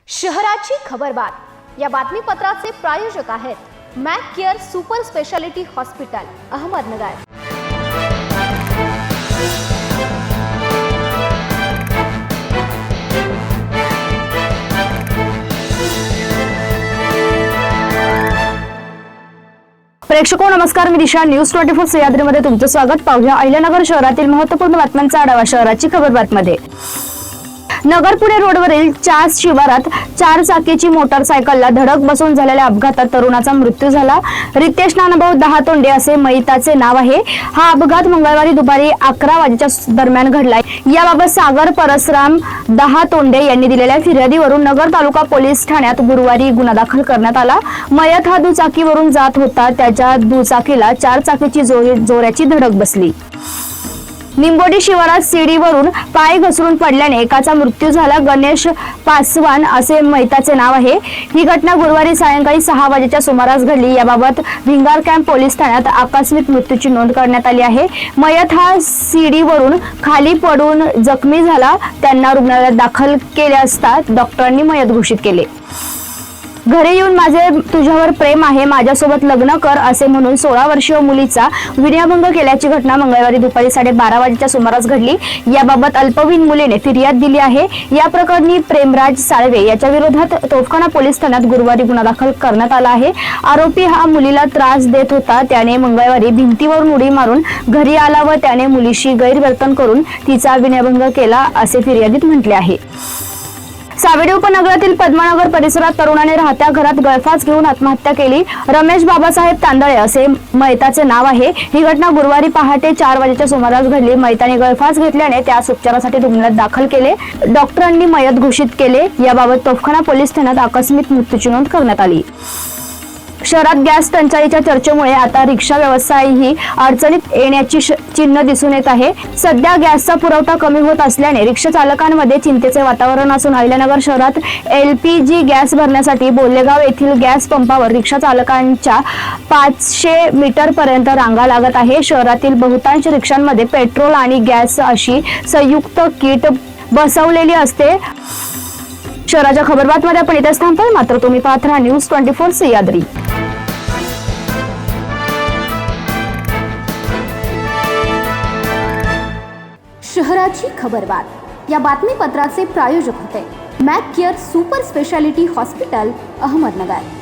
शहराची खबरबात या बातमीपत्राचे प्रायोजक आहेत Mac care super speciality hospital Ahmednagar. प्रेक्षको नमस्कार, मी दिशा न्यूज 24 सह्याद्रीमध्ये तुमचं स्वागत। पाहूया अहिल्यानगर शहरातील महत्त्वपूर्ण बातम्यांचा आढावा शहराची खबरबातमध्ये। नगर पुणे रोडवरील चास शिवारात 4 चाकीची मोटारसायकलला धडक बसून झालेल्या अपघातात तरुणाचा मृत्यू झाला। रितेश नानाभाऊ दहातोंडे असे मयताचे नाव आहे। हा अपघात मंगळवारी दुपारी 11 वाजेच्या दरम्यान घडलाय। याबाबत सागर परसराम दहातोंडे यांनी दिलेल्या फिर्यादीवरून नगर तालुका पोलीस ठाण्यात गुरुवारी गुन्हा दाखल करण्यात आला। मयत हा दुचाकीवरून जात होता। त्याच्या दुचाकीला 4 चाकीची जोराची धडक बसली। निंबोडी शिवारात सीडीवरून पाय घसरून पडल्याने एकाचा मृत्यू झाला। गणेश पासवान असे मयताचे नाव आहे। ही घटना गुरुवारी सायंकाळी 6 वाजेच्या सुमारास घडली। याबाबत भिंगार कॅम्प पोलीस ठाण्यात आकस्मिक मृत्यूची नोंद करण्यात आली आहे। मयत हा सीडीवरून खाली पडून जखमी झाला। त्यांना रुग्णालयात दाखल केले असता डॉक्टरांनी मयत घोषित केले। घरी येऊन माझे तुझ्यावर प्रेम आहे, माझ्यासोबत लग्न कर असे म्हणून 16 वर्षीय मुलीचा विनयभंग केल्याची घटना मंगळवारी दुपारी 12:30 वाजेच्या सुमारास घडली। याबाबत अल्पवयीन मुलीने फिर्याद दिली आहे। या प्रकरणी प्रेमराज साळवे याच्या विरोधात तोफखाना पोलीस ठाण्यात गुरुवारी गुन्हा दाखल करण्यात आला आहे। आरोपी हा मुलीला त्रास देत होता। त्याने मंगळवारी भिंतीवरून उडी मारून घरी आला व त्याने मुलीशी गैरवर्तन करून तिचा विनयभंग केला असे फिर्यादीत म्हटले आहे। सावेडी उपनगरातील पद्मानगर परिसरात तरुणाने राहत्या घरात गळफास घेऊन आत्महत्या केली। रमेश बाबासाहेब तांदळे असे मयताचे नाव आहे। ही घटना गुरुवारी पहाटे 4 वाजेच्या सुमारास घडली। मयताने गळफास घेतल्याने त्यास उपचारासाठी रुग्णालयात दाखल केले। डॉक्टरांनी मयत घोषित केले। याबाबत तोफखाना पोलीस ठाण्यात आकस्मिक मृत्यूची नोंद करण्यात आली। शहरात गॅस टंचाईच्या चर्चेमुळे आता रिक्षा व्यवसायही अडचणीत येण्याची चिन्ह दिसून येत आहे। सध्या गॅसचा पुरवठा कमी होत असल्याने रिक्षा चालकांमध्ये चिंतेचे वातावरण असून अहिल्यानगर शहरात LPG गॅस भरण्यासाठी बोल्लेगाव येथील गॅस पंपावर रिक्षा चालकांच्या 500 मीटर पर्यंत रांगा लागत आहे। शहरातील बहुतांश रिक्षांमध्ये पेट्रोल आणि गॅस अशी संयुक्त किट बसवलेली असते। शहराच्या खबरबातमध्ये आपण इथेच थांबतोय, मात्र तुम्ही पाहत राहा न्यूज 24 सह्याद्री। शहराची खबरबात या बातमीपत्राचे प्रायोजक होते Mac care super speciality hospital Ahmednagar.